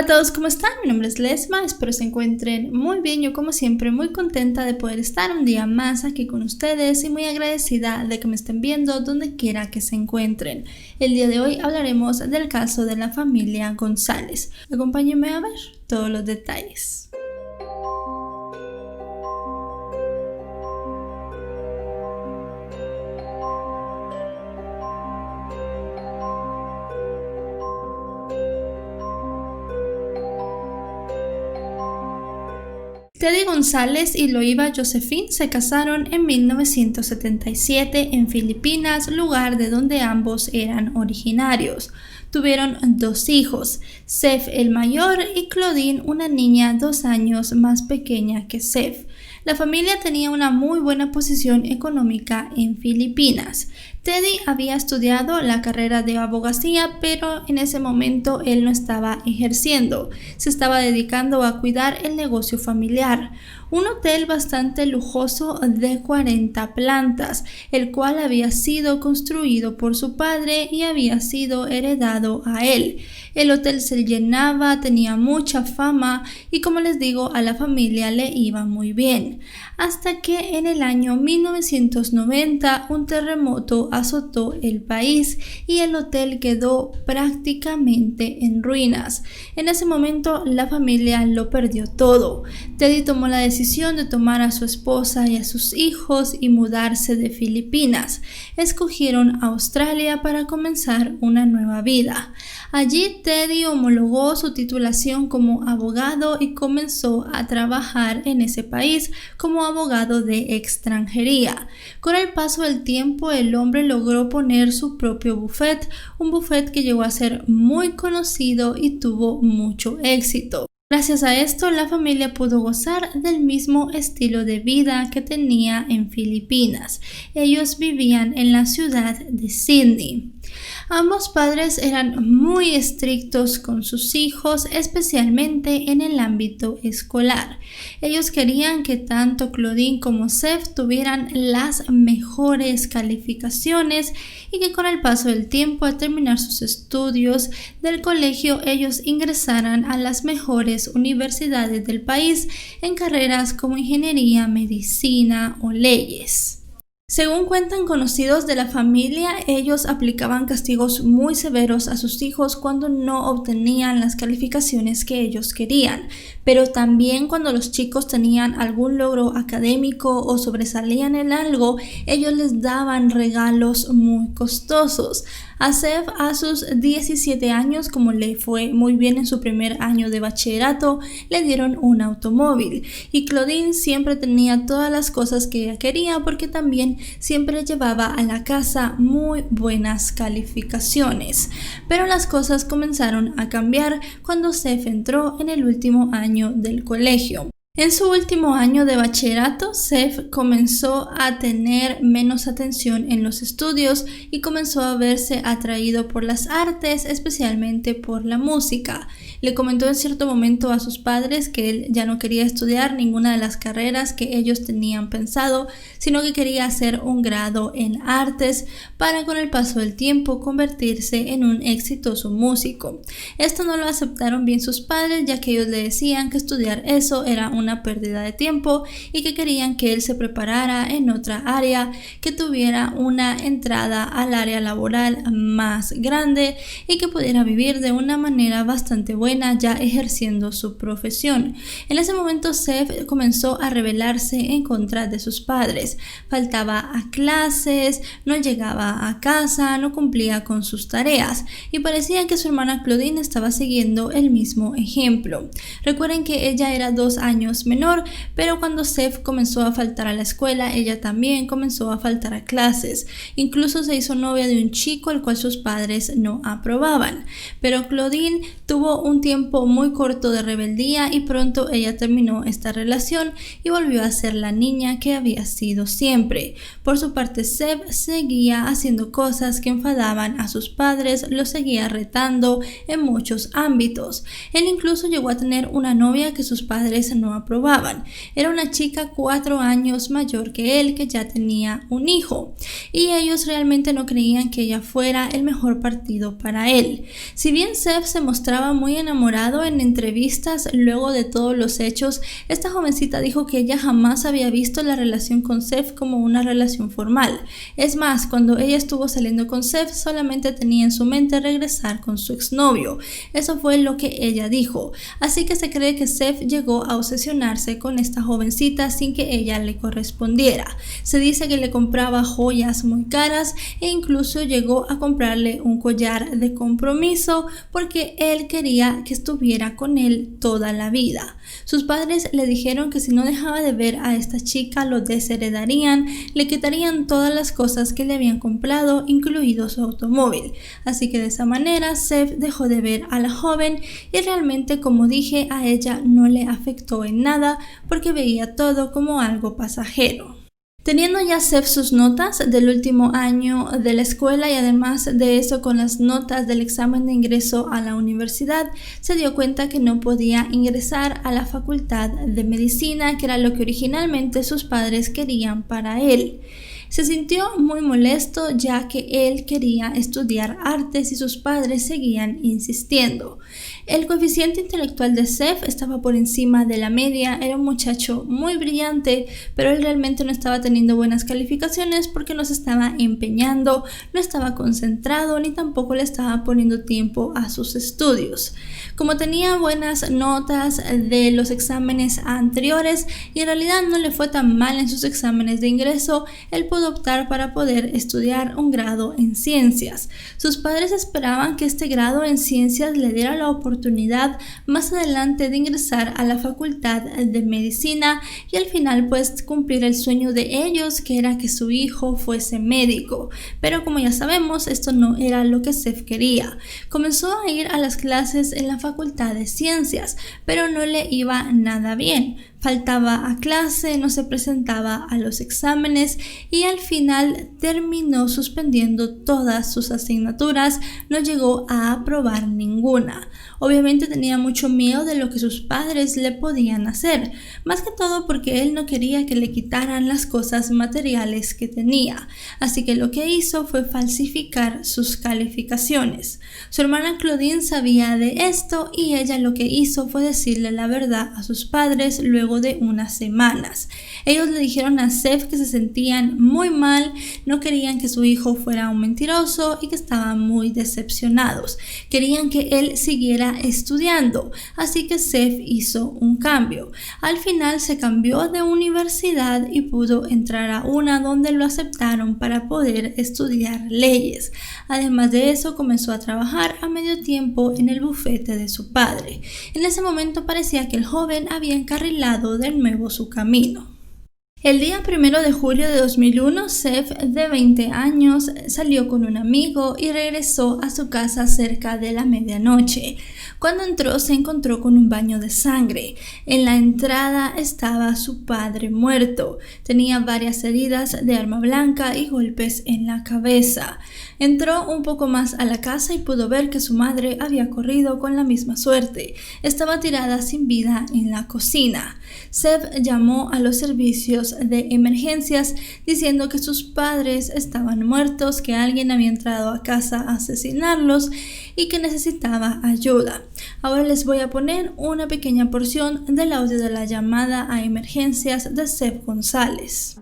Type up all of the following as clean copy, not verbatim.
Hola a todos, ¿cómo están? Mi nombre es Lesma, espero se encuentren muy bien. Yo como siempre muy contenta de poder estar un día más aquí con ustedes y muy agradecida de que me estén viendo donde quiera que se encuentren. El día de hoy hablaremos del caso de la familia González. Acompáñenme a ver todos los detalles. Teddy González y Loíba Josephine se casaron en 1977 en Filipinas, lugar de donde ambos eran originarios. Tuvieron dos hijos, Seth el mayor y Claudine, una niña 2 años más pequeña que Seth. La familia tenía una muy buena posición económica en Filipinas. Teddy había estudiado la carrera de abogacía, pero en ese momento él no estaba ejerciendo. Se estaba dedicando a cuidar el negocio familiar. Un hotel bastante lujoso de 40 plantas, el cual había sido construido por su padre y había sido heredado a él. El hotel se llenaba, tenía mucha fama y, como les digo, a la familia le iba muy bien. Hasta que en el año 1990 un terremoto azotó el país y el hotel quedó prácticamente en ruinas. En ese momento la familia lo perdió todo. Teddy tomó la decisión de tomar a su esposa y a sus hijos y mudarse de Filipinas. Escogieron Australia para comenzar una nueva vida. Allí Teddy homologó su titulación como abogado y comenzó a trabajar en ese país como abogado de extranjería. Con el paso del tiempo, el hombre logró poner su propio bufete, un bufete que llegó a ser muy conocido y tuvo mucho éxito. Gracias a esto, la familia pudo gozar del mismo estilo de vida que tenía en Filipinas. Ellos vivían en la ciudad de Sydney. Ambos padres eran muy estrictos con sus hijos, especialmente en el ámbito escolar. Ellos querían que tanto Claudine como Seth tuvieran las mejores calificaciones y que con el paso del tiempo, al terminar sus estudios del colegio, ellos ingresaran a las mejores universidades del país en carreras como ingeniería, medicina o leyes. Según cuentan conocidos de la familia, ellos aplicaban castigos muy severos a sus hijos cuando no obtenían las calificaciones que ellos querían, pero también cuando los chicos tenían algún logro académico o sobresalían en algo, ellos les daban regalos muy costosos. A Seth, a sus 17 años, como le fue muy bien en su primer año de bachillerato, le dieron un automóvil, y Claudine siempre tenía todas las cosas que ella quería porque también siempre llevaba a la casa muy buenas calificaciones. Pero las cosas comenzaron a cambiar cuando Seth entró en el último año del colegio. En su último año de bachillerato, Seth comenzó a tener menos atención en los estudios y comenzó a verse atraído por las artes, especialmente por la música. Le comentó en cierto momento a sus padres que él ya no quería estudiar ninguna de las carreras que ellos tenían pensado, sino que quería hacer un grado en artes para, con el paso del tiempo, convertirse en un exitoso músico. Esto no lo aceptaron bien sus padres, ya que ellos le decían que estudiar eso era una pérdida de tiempo y que querían que él se preparara en otra área, que tuviera una entrada al área laboral más grande y que pudiera vivir de una manera bastante buena ya ejerciendo su profesión. En ese momento Seth comenzó a rebelarse en contra de sus padres. Faltaba a clases, no llegaba a casa, no cumplía con sus tareas y parecía que su hermana Claudine estaba siguiendo el mismo ejemplo. Recuerden que ella era 2 años menor, pero cuando Seth comenzó a faltar a la escuela, ella también comenzó a faltar a clases. Incluso se hizo novia de un chico al cual sus padres no aprobaban. Pero Claudine tuvo un tiempo muy corto de rebeldía y pronto ella terminó esta relación y volvió a ser la niña que había sido siempre. Por su parte, Seth seguía haciendo cosas que enfadaban a sus padres, lo seguía retando en muchos ámbitos. Él incluso llegó a tener una novia que sus padres no aprobaban. Era una chica 4 años mayor que él, que ya tenía un hijo, y ellos realmente no creían que ella fuera el mejor partido para él. Si bien Seth se mostraba muy enamorado en entrevistas luego de todos los hechos, esta jovencita dijo que ella jamás había visto la relación con Seth como una relación formal. Es más, cuando ella estuvo saliendo con Seth, solamente tenía en su mente regresar con su exnovio. Eso fue lo que ella dijo. Así que se cree que Seth llegó a obsesionarse con esta jovencita sin que ella le correspondiera. Se dice que le compraba joyas muy caras e incluso llegó a comprarle un collar de compromiso porque él quería que estuviera con él toda la vida. Sus padres le dijeron que si no dejaba de ver a esta chica lo desheredarían, le quitarían todas las cosas que le habían comprado, incluido su automóvil. Así que de esa manera Seth dejó de ver a la joven y realmente, como dije, a ella no le afectó en nada porque veía todo como algo pasajero. Teniendo ya Seth sus notas del último año de la escuela y además de eso con las notas del examen de ingreso a la universidad, se dio cuenta que no podía ingresar a la facultad de medicina, que era lo que originalmente sus padres querían para él. Se sintió muy molesto ya que él quería estudiar artes y sus padres seguían insistiendo. El coeficiente intelectual de Seth estaba por encima de la media, era un muchacho muy brillante, pero él realmente no estaba teniendo buenas calificaciones porque no se estaba empeñando, no estaba concentrado ni tampoco le estaba poniendo tiempo a sus estudios. Como tenía buenas notas de los exámenes anteriores y en realidad no le fue tan mal en sus exámenes de ingreso, él pudo optar para poder estudiar un grado en ciencias. Sus padres esperaban que este grado en ciencias le diera la oportunidad más adelante de ingresar a la facultad de medicina y al final pues cumplir el sueño de ellos, que era que su hijo fuese médico. Pero como ya sabemos, esto no era lo que Seth quería. Comenzó a ir a las clases en la facultad de ciencias, pero no le iba nada bien. Faltaba a clase, no se presentaba a los exámenes y al final terminó suspendiendo todas sus asignaturas, no llegó a aprobar ninguna. Obviamente tenía mucho miedo de lo que sus padres le podían hacer, más que todo porque él no quería que le quitaran las cosas materiales que tenía, así que lo que hizo fue falsificar sus calificaciones. Su hermana Claudine sabía de esto y ella lo que hizo fue decirle la verdad a sus padres luego de unas semanas. Ellos le dijeron a Seth que se sentían muy mal, no querían que su hijo fuera un mentiroso y que estaban muy decepcionados. Querían que él siguiera estudiando, así que Seth hizo un cambio. Al final se cambió de universidad y pudo entrar a una donde lo aceptaron para poder estudiar leyes. Además de eso, comenzó a trabajar a medio tiempo en el bufete de su padre. En ese momento parecía que el joven había encarrilado de nuevo su camino. El día 1 de julio de 2001, Seth, de 20 años, salió con un amigo y regresó a su casa cerca de la medianoche. Cuando entró, se encontró con un baño de sangre. En la entrada estaba su padre muerto. Tenía varias heridas de arma blanca y golpes en la cabeza. Entró un poco más a la casa y pudo ver que su madre había corrido con la misma suerte. Estaba tirada sin vida en la cocina. Seth llamó a los servicios de emergencias diciendo que sus padres estaban muertos, que alguien había entrado a casa a asesinarlos y que necesitaba ayuda. Ahora les voy a poner una pequeña porción del audio de la llamada a emergencias de Seth González.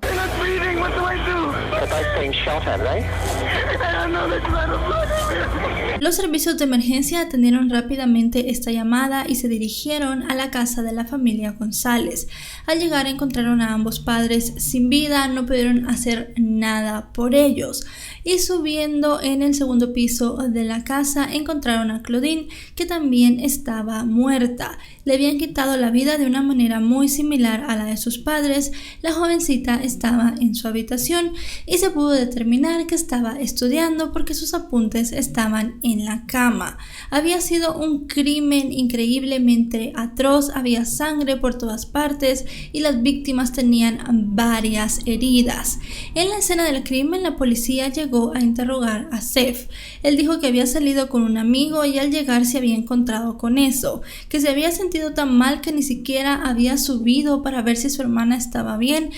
Los servicios de emergencia atendieron rápidamente esta llamada y se dirigieron a la casa de la familia González. Al llegar encontraron a ambos padres sin vida, no pudieron hacer nada por ellos. Y subiendo en el segundo piso de la casa encontraron a Claudine, que también estaba muerta. Le habían quitado la vida de una manera muy similar a la de sus padres. La jovencita estaba en su habitación y se pudo determinar que estaba estudiando porque sus apuntes estaban en la cama. Había sido un crimen increíblemente atroz, había sangre por todas partes y las víctimas tenían varias heridas. En la escena del crimen, la policía llegó a interrogar a Seth. Él dijo que había salido con un amigo y al llegar se había encontrado con eso, que se había sentido tan mal que ni siquiera había subido para ver si su hermana estaba bien.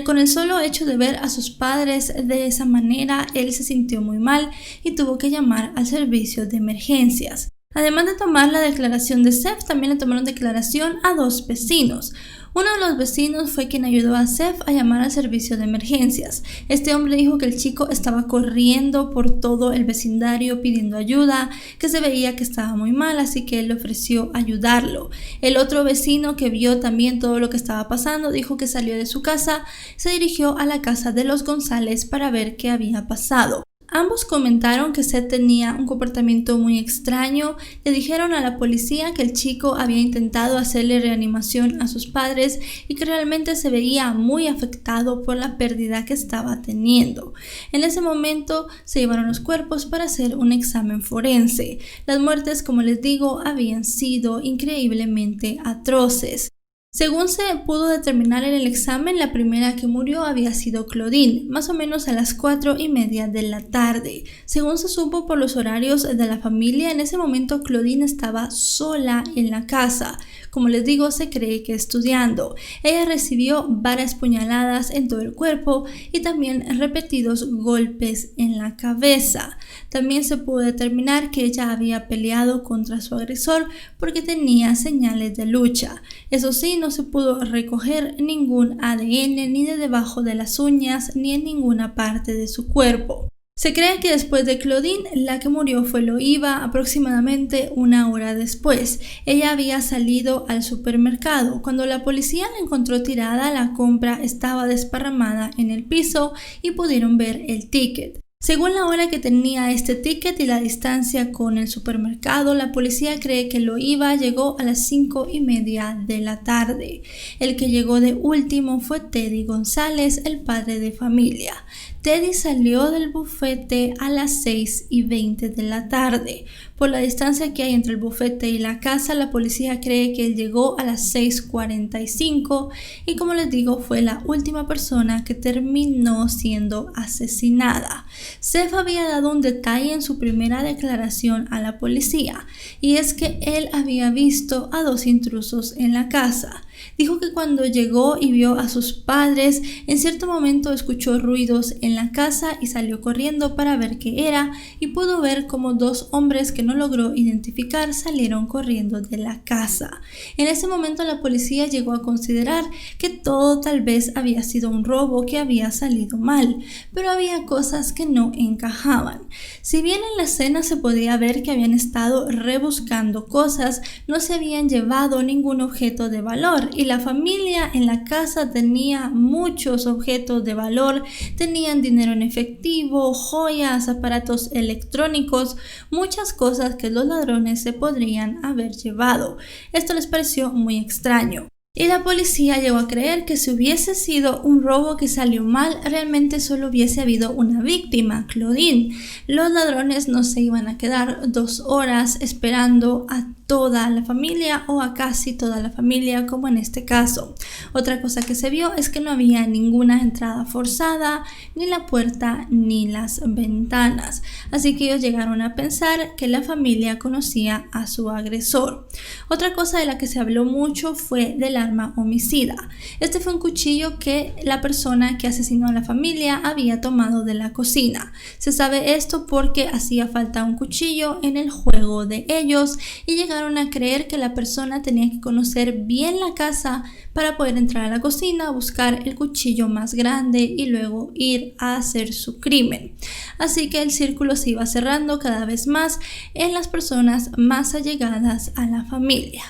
Con el solo hecho de ver a sus padres de esa manera, él se sintió muy mal y tuvo que llamar al servicio de emergencias. Además de tomar la declaración de Seth, también le tomaron declaración a 2 vecinos. Uno de los vecinos fue quien ayudó a Seth a llamar al servicio de emergencias. Este hombre dijo que el chico estaba corriendo por todo el vecindario pidiendo ayuda, que se veía que estaba muy mal, así que él le ofreció ayudarlo. El otro vecino, que vio también todo lo que estaba pasando, dijo que salió de su casa, se dirigió a la casa de los González para ver qué había pasado. Ambos comentaron que Seth tenía un comportamiento muy extraño. Le dijeron a la policía que el chico había intentado hacerle reanimación a sus padres y que realmente se veía muy afectado por la pérdida que estaba teniendo. En ese momento se llevaron los cuerpos para hacer un examen forense. Las muertes, como les digo, habían sido increíblemente atroces. Según se pudo determinar en el examen, la primera que murió había sido Claudine, más o menos a las 4:30 de la tarde. Según se supo por los horarios de la familia, en ese momento Claudine estaba sola en la casa. Como les digo, se cree que estudiando. Ella recibió varias puñaladas en todo el cuerpo y también repetidos golpes en la cabeza. También se pudo determinar que ella había peleado contra su agresor porque tenía señales de lucha. Eso sí, no se pudo recoger ningún ADN ni de debajo de las uñas ni en ninguna parte de su cuerpo. Se cree que después de Claudine, la que murió fue Loiva aproximadamente 1 hora después. Ella había salido al supermercado. Cuando la policía la encontró tirada, la compra estaba desparramada en el piso y pudieron ver el ticket. Según la hora que tenía este ticket y la distancia con el supermercado, la policía cree que Loiva llegó a las 5:30 de la tarde. El que llegó de último fue Teddy González, el padre de familia. Teddy salió del bufete a las 6:20 de la tarde. Por la distancia que hay entre el bufete y la casa, la policía cree que él llegó a las 6:45 y, como les digo, fue la última persona que terminó siendo asesinada. Seth había dado un detalle en su primera declaración a la policía, y es que él había visto a 2 intrusos en la casa. Dijo que cuando llegó y vio a sus padres, en cierto momento escuchó ruidos en la casa y salió corriendo para ver qué era, y pudo ver como 2 hombres que no logró identificar salieron corriendo de la casa. En ese momento la policía llegó a considerar que todo tal vez había sido un robo que había salido mal, pero había cosas que no encajaban. Si bien en la escena se podía ver que habían estado rebuscando cosas, no se habían llevado ningún objeto de valor, y la familia en la casa tenía muchos objetos de valor. Tenían dinero en efectivo, joyas, aparatos electrónicos, muchas cosas que los ladrones se podrían haber llevado. Esto les pareció muy extraño. Y la policía llegó a creer que si hubiese sido un robo que salió mal, realmente solo hubiese habido una víctima, Claudine. Los ladrones no se iban a quedar 2 horas esperando a toda la familia o a casi toda la familia, como en este caso. Otra cosa que se vio es que no había ninguna entrada forzada, ni la puerta ni las ventanas. Así que ellos llegaron a pensar que la familia conocía a su agresor. Otra cosa de la que se habló mucho fue del arma homicida. Este fue un cuchillo que la persona que asesinó a la familia había tomado de la cocina. Se sabe esto porque hacía falta un cuchillo en el juego de ellos y llegaron a creer que la persona tenía que conocer bien la casa para poder entrar a la cocina, buscar el cuchillo más grande y luego ir a hacer su crimen. Así que el círculo se iba cerrando cada vez más en las personas más allegadas a la familia.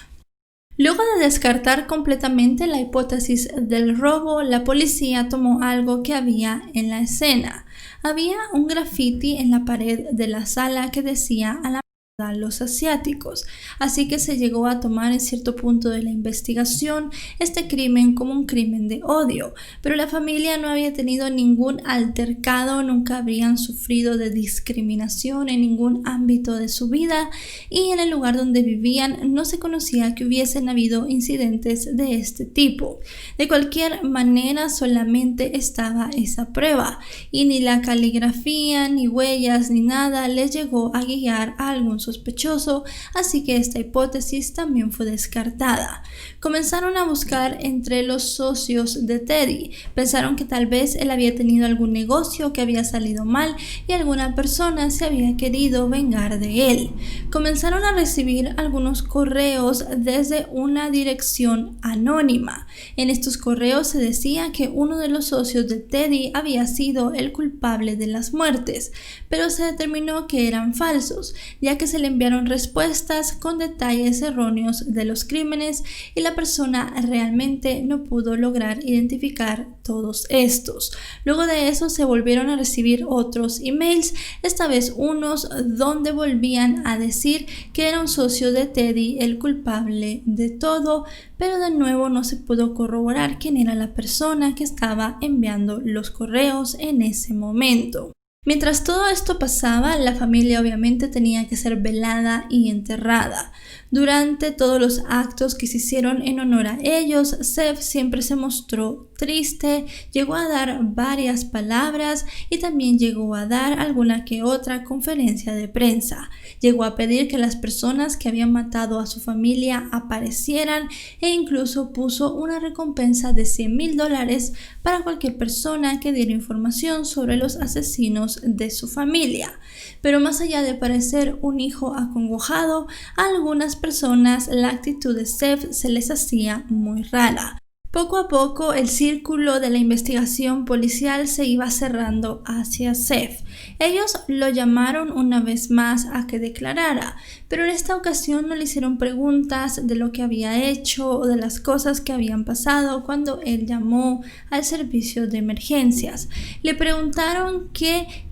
Luego de descartar completamente la hipótesis del robo, la policía tomó algo que había en la escena. Había un graffiti en la pared de la sala que decía: a la a los asiáticos, así que se llegó a tomar en cierto punto de la investigación este crimen como un crimen de odio, pero la familia no había tenido ningún altercado, nunca habrían sufrido de discriminación en ningún ámbito de su vida y en el lugar donde vivían no se conocía que hubiesen habido incidentes de este tipo. De cualquier manera, solamente estaba esa prueba y ni la caligrafía, ni huellas, ni nada les llegó a guiar a algún sospechoso, así que esta hipótesis también fue descartada. Comenzaron a buscar entre los socios de Teddy. Pensaron que tal vez él había tenido algún negocio que había salido mal y alguna persona se había querido vengar de él. Comenzaron a recibir algunos correos desde una dirección anónima. En estos correos se decía que uno de los socios de Teddy había sido el culpable de las muertes, pero se determinó que eran falsos, ya que se le enviaron respuestas con detalles erróneos de los crímenes y la persona realmente no pudo lograr identificar todos estos. Luego de eso se volvieron a recibir otros emails, esta vez unos donde volvían a decir que era un socio de Teddy el culpable de todo, pero de nuevo no se pudo corroborar quién era la persona que estaba enviando los correos en ese momento. Mientras todo esto pasaba, la familia obviamente tenía que ser velada y enterrada. Durante todos los actos que se hicieron en honor a ellos, Zev siempre se mostró triste, llegó a dar varias palabras y también llegó a dar alguna que otra conferencia de prensa. Llegó a pedir que las personas que habían matado a su familia aparecieran e incluso puso una recompensa de $100,000 para cualquier persona que diera información sobre los asesinos de su familia. Pero más allá de parecer un hijo acongojado, a algunas personas la actitud de Zev se les hacía muy rara. Poco a poco el círculo de la investigación policial se iba cerrando hacia Zev. Ellos lo llamaron una vez más a que declarara, pero en esta ocasión no le hicieron preguntas de lo que había hecho o de las cosas que habían pasado cuando él llamó al servicio de emergencias. Le preguntaron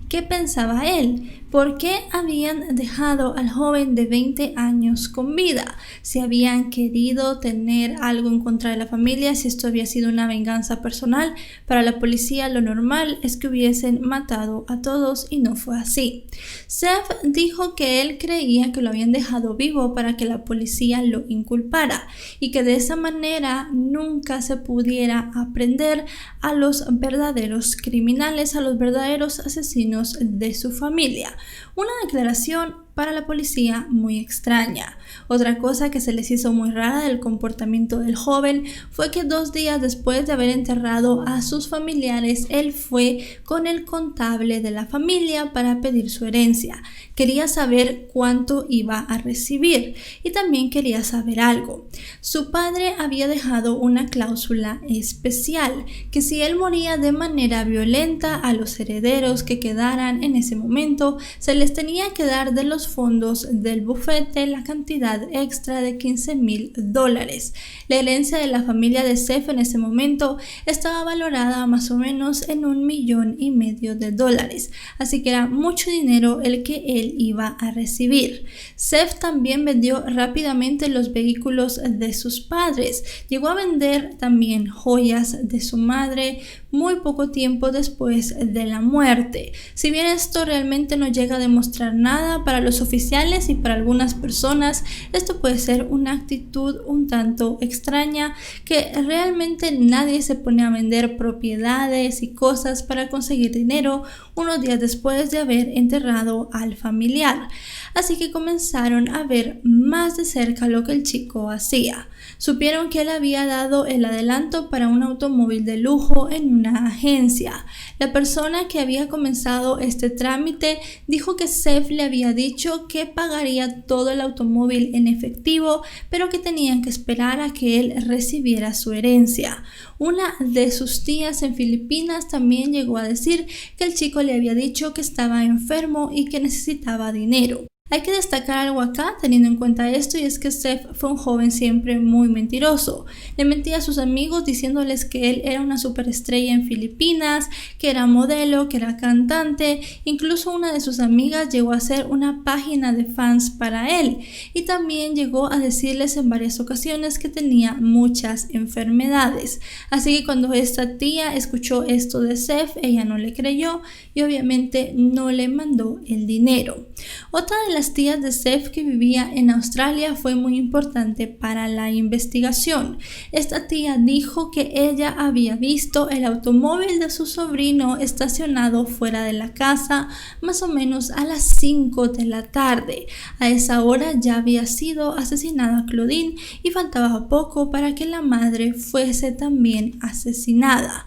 ¿Qué pensaba él? ¿Por qué habían dejado al joven de 20 años con vida? Si habían querido tener algo en contra de la familia, si esto había sido una venganza personal. Para la policía lo normal es que hubiesen matado a todos y no fue así. Zev dijo que él creía que lo habían dejado vivo para que la policía lo inculpara y que de esa manera nunca se pudiera aprender a los verdaderos criminales, a los verdaderos asesinos de su familia. Una declaración para la policía muy extraña. Otra cosa que se les hizo muy rara del comportamiento del joven fue que 2 días después de haber enterrado a sus familiares, él fue con el contable de la familia para pedir su herencia. Quería saber cuánto iba a recibir y también quería saber algo. Su padre había dejado una cláusula especial que si él moría de manera violenta, a los herederos que quedaran en ese momento se les tenía que dar de los fondos del bufete la cantidad extra de $15,000. La herencia de la familia de Zev en ese momento estaba valorada más o menos en $1,500,000, así que era mucho dinero el que él iba a recibir. Zev también vendió rápidamente los vehículos de sus padres, llegó a vender también joyas de su madre muy poco tiempo después de la muerte. Si bien esto realmente no llega a demostrar nada, para los oficiales y para algunas personas esto puede ser una actitud un tanto extraña, que realmente nadie se pone a vender propiedades y cosas para conseguir dinero unos días después de haber enterrado al familiar. Así que comenzaron a ver más de cerca lo que el chico hacía. Supieron que él había dado el adelanto para un automóvil de lujo en una agencia. La persona que había comenzado este trámite dijo que Zev le había dicho que pagaría todo el automóvil en efectivo, pero que tenían que esperar a que él recibiera su herencia. Una de sus tías en Filipinas también llegó a decir que el chico le había dicho que estaba enfermo y que necesitaba dinero. Hay que destacar algo acá teniendo en cuenta esto, y es que Seth fue un joven siempre muy mentiroso. Le mentía a sus amigos diciéndoles que él era una superestrella en Filipinas, que era modelo, que era cantante. Incluso una de sus amigas llegó a hacer una página de fans para él, y también llegó a decirles en varias ocasiones que tenía muchas enfermedades. Así que cuando esta tía escuchó esto de Seth, ella no le creyó y obviamente no le mandó el dinero. Otra de las tías de Seth que vivía en Australia fue muy importante para la investigación. Esta tía dijo que ella había visto el automóvil de su sobrino estacionado fuera de la casa más o menos a las 5 de la tarde. A esa hora ya había sido asesinada Claudine y faltaba poco para que la madre fuese también asesinada.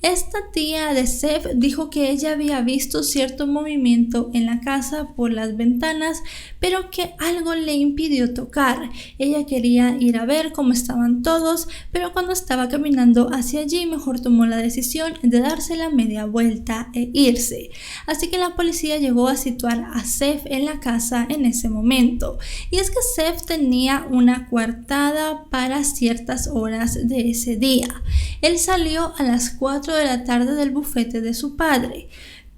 Esta tía de Seth dijo que ella había visto cierto movimiento en la casa por las ventanas, pero que algo le impidió tocar. Ella quería ir a ver cómo estaban todos, pero cuando estaba caminando hacia allí, mejor tomó la decisión de darse la media vuelta e irse. Así que la policía llegó a situar a Seth en la casa en ese momento. Y es que Seth tenía una coartada para ciertas horas de ese día. Él salió a las 4 de la tarde del bufete de su padre,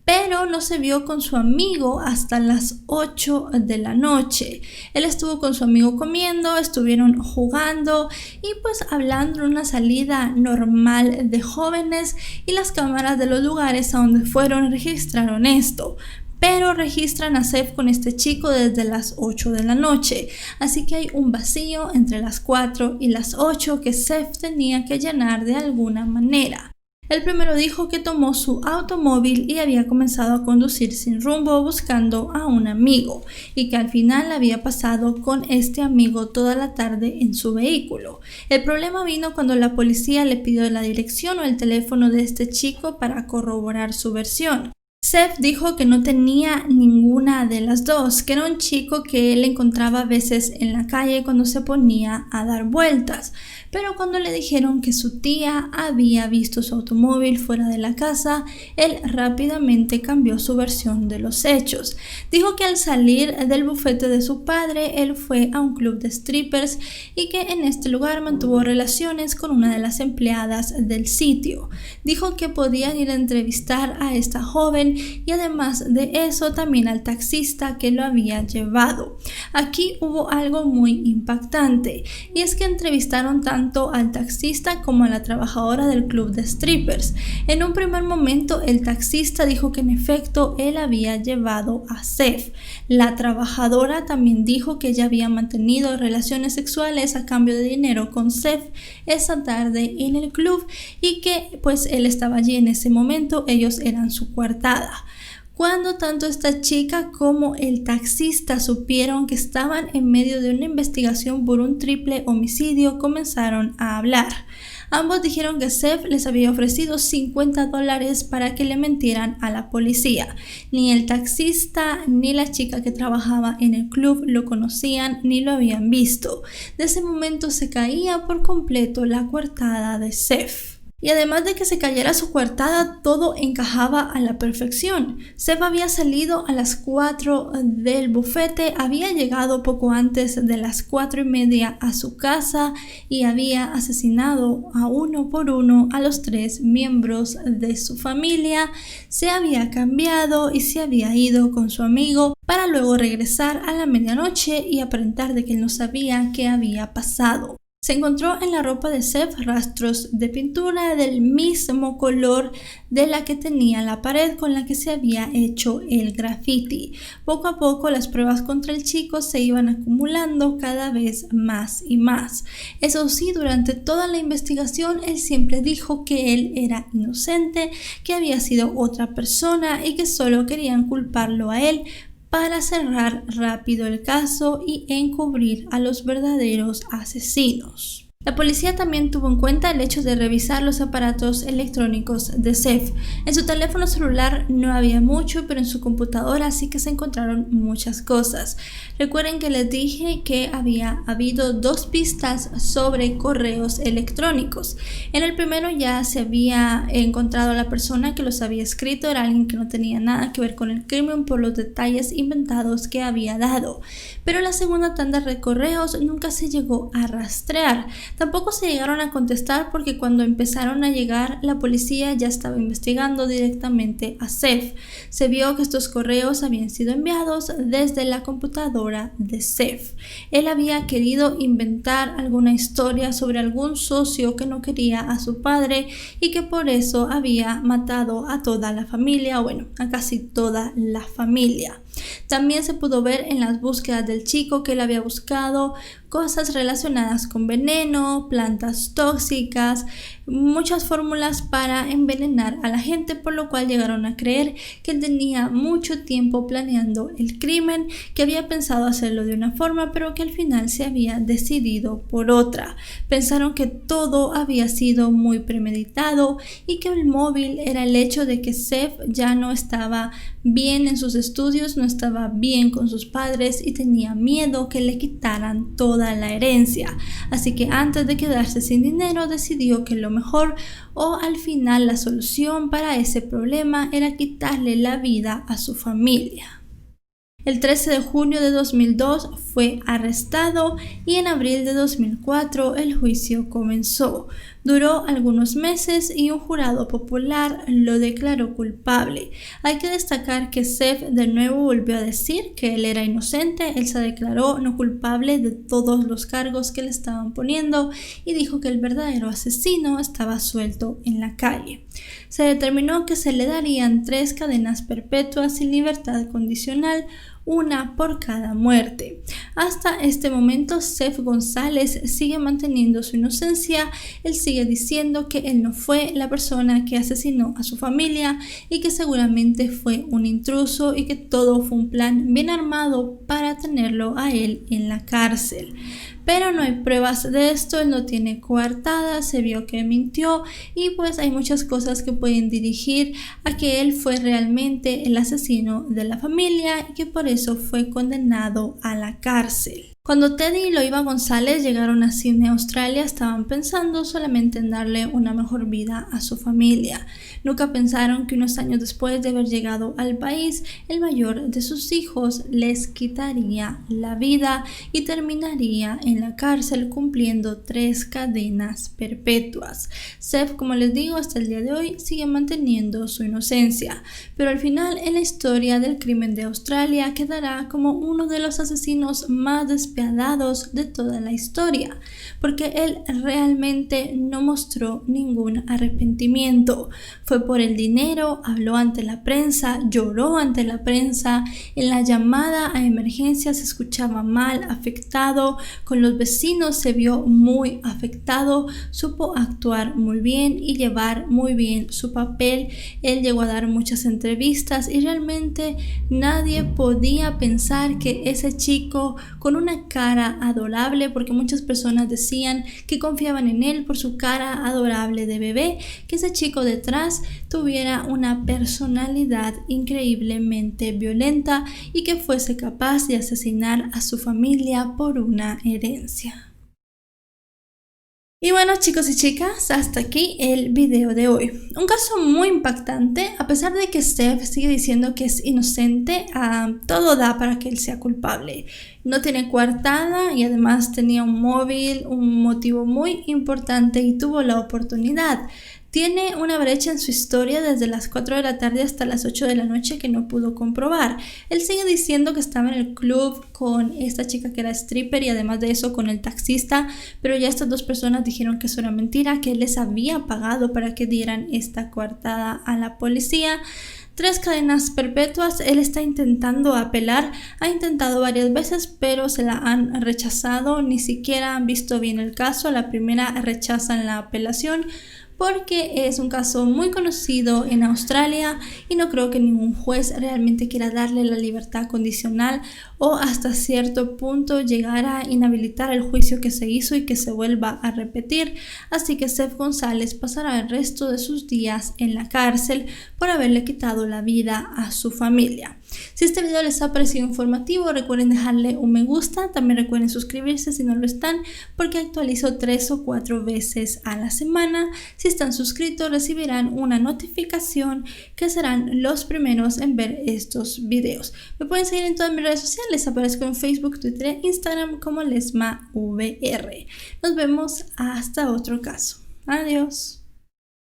pero no se vio con su amigo hasta las 8 de la noche. Él estuvo con su amigo comiendo, estuvieron jugando y pues hablando en una salida normal de jóvenes, y las cámaras de los lugares a donde fueron registraron esto. Pero registran a Seth con este chico desde las 8 de la noche, así que hay un vacío entre las 4 y las 8 que Seth tenía que llenar de alguna manera. El primero dijo que tomó su automóvil y había comenzado a conducir sin rumbo buscando a un amigo, y que al final había pasado con este amigo toda la tarde en su vehículo. El problema vino cuando la policía le pidió la dirección o el teléfono de este chico para corroborar su versión. Seth dijo que no tenía ninguna de las dos, que era un chico que él encontraba a veces en la calle cuando se ponía a dar vueltas. Pero cuando le dijeron que su tía había visto su automóvil fuera de la casa, él rápidamente cambió su versión de los hechos. Dijo que al salir del bufete de su padre, él fue a un club de strippers y que en este lugar mantuvo relaciones con una de las empleadas del sitio. Dijo que podían ir a entrevistar a esta joven y además de eso también al taxista que lo había llevado. Aquí hubo algo muy impactante, y es que entrevistaron tanto al taxista como a la trabajadora del club de strippers. En un primer momento el taxista dijo que en efecto él había llevado a Seth. La trabajadora también dijo que ella había mantenido relaciones sexuales a cambio de dinero con Seth esa tarde en el club, y que pues él estaba allí en ese momento, ellos eran su coartada. Cuando tanto esta chica como el taxista supieron que estaban en medio de una investigación por un triple homicidio, comenzaron a hablar. Ambos dijeron que Seth les había ofrecido $50 para que le mintieran a la policía. Ni el taxista ni la chica que trabajaba en el club lo conocían ni lo habían visto. De ese momento se caía por completo la coartada de Seth. Y además de que se cayera su coartada, todo encajaba a la perfección. Seth había salido a las 4 del bufete, había llegado poco antes de las 4:30 a su casa y había asesinado a uno por uno a los 3 miembros de su familia. Se había cambiado y se había ido con su amigo para luego regresar a la medianoche y aparentar de que él no sabía qué había pasado. Se encontró en la ropa de Seth rastros de pintura del mismo color de la que tenía la pared con la que se había hecho el graffiti. Poco a poco las pruebas contra el chico se iban acumulando cada vez más y más. Eso sí, durante toda la investigación él siempre dijo que él era inocente, que había sido otra persona y que solo querían culparlo a él para cerrar rápido el caso y encubrir a los verdaderos asesinos. La policía también tuvo en cuenta el hecho de revisar los aparatos electrónicos de Seif. En su teléfono celular no había mucho, pero en su computadora sí que se encontraron muchas cosas. Recuerden que les dije que había habido 2 pistas sobre correos electrónicos. En el primero ya se había encontrado a la persona que los había escrito, era alguien que no tenía nada que ver con el crimen por los detalles inventados que había dado. Pero la segunda tanda de correos nunca se llegó a rastrear. Tampoco se llegaron a contestar porque cuando empezaron a llegar la policía ya estaba investigando directamente a Seif. Se vio que estos correos habían sido enviados desde la computadora de Seif. Él había querido inventar alguna historia sobre algún socio que no quería a su padre y que por eso había matado a toda la familia, bueno, a casi toda la familia. También se pudo ver en las búsquedas del chico que él había buscado cosas relacionadas con veneno, plantas tóxicas, muchas fórmulas para envenenar a la gente, por lo cual llegaron a creer que él tenía mucho tiempo planeando el crimen, que había pensado hacerlo de una forma, pero que al final se había decidido por otra. Pensaron que todo había sido muy premeditado y que el móvil era el hecho de que Seif ya no estaba bien en sus estudios, no estaba bien con sus padres y tenía miedo que le quitaran toda la herencia. Así que antes de quedarse sin dinero decidió que lo mejor o al final la solución para ese problema era quitarle la vida a su familia. El 13 de junio de 2002 fue arrestado y en abril de 2004 el juicio comenzó. Duró algunos meses y un jurado popular lo declaró culpable. Hay que destacar que Seif de nuevo volvió a decir que él era inocente. Él se declaró no culpable de todos los cargos que le estaban poniendo y dijo que el verdadero asesino estaba suelto en la calle. Se determinó que se le darían 3 cadenas perpetuas sin libertad condicional, una por cada muerte. Hasta este momento Seif González sigue manteniendo su inocencia. Él sigue diciendo que él no fue la persona que asesinó a su familia y que seguramente fue un intruso y que todo fue un plan bien armado para tenerlo a él en la cárcel. Pero no hay pruebas de esto, él no tiene coartada, se vio que mintió y pues hay muchas cosas que pueden dirigir a que él fue realmente el asesino de la familia y que por eso fue condenado a la cárcel. Cuando Teddy y Loiva González llegaron a Sydney, Australia, estaban pensando solamente en darle una mejor vida a su familia. Nunca pensaron que unos años después de haber llegado al país, el mayor de sus hijos les quitaría la vida y terminaría en la cárcel cumpliendo 3 cadenas perpetuas. Seif, como les digo, hasta el día de hoy sigue manteniendo su inocencia, pero al final en la historia del crimen de Australia quedará como uno de los asesinos más despiadados de toda la historia, porque él realmente no mostró ningún arrepentimiento. Fue por el dinero, habló ante la prensa, lloró ante la prensa, en la llamada a emergencia se escuchaba mal, afectado, con los vecinos se vio muy afectado, supo actuar muy bien y llevar muy bien su papel. Él llegó a dar muchas entrevistas y realmente nadie podía pensar que ese chico con una cara adorable, porque muchas personas decían que confiaban en él por su cara adorable de bebé, que ese chico detrás tuviera una personalidad increíblemente violenta y que fuese capaz de asesinar a su familia por una herencia. Y bueno, chicos y chicas, hasta aquí el video de hoy. Un caso muy impactante, a pesar de que Seif sigue diciendo que es inocente, todo da para que él sea culpable. No tiene coartada y además tenía un móvil, un motivo muy importante y tuvo la oportunidad. Tiene una brecha en su historia desde las 4 de la tarde hasta las 8 de la noche que no pudo comprobar. Él sigue diciendo que estaba en el club con esta chica que era stripper y además de eso con el taxista, pero ya estas 2 personas dijeron que eso era mentira, que él les había pagado para que dieran esta coartada a la policía. 3 cadenas perpetuas. Él está intentando apelar, ha intentado varias veces pero se la han rechazado, ni siquiera han visto bien el caso. La primera rechazan la apelación porque es un caso muy conocido en Australia y no creo que ningún juez realmente quiera darle la libertad condicional o hasta cierto punto llegar a inhabilitar el juicio que se hizo y que se vuelva a repetir. Así que Seth González pasará el resto de sus días en la cárcel por haberle quitado la vida a su familia. Si este video les ha parecido informativo, recuerden dejarle un me gusta, también recuerden suscribirse si no lo están, porque actualizo 3 o 4 veces a la semana. Si están suscritos recibirán una notificación que serán los primeros en ver estos videos. Me pueden seguir en todas mis redes sociales, aparezco en Facebook, Twitter e Instagram como LesmaVR. Nos vemos hasta otro caso. Adiós.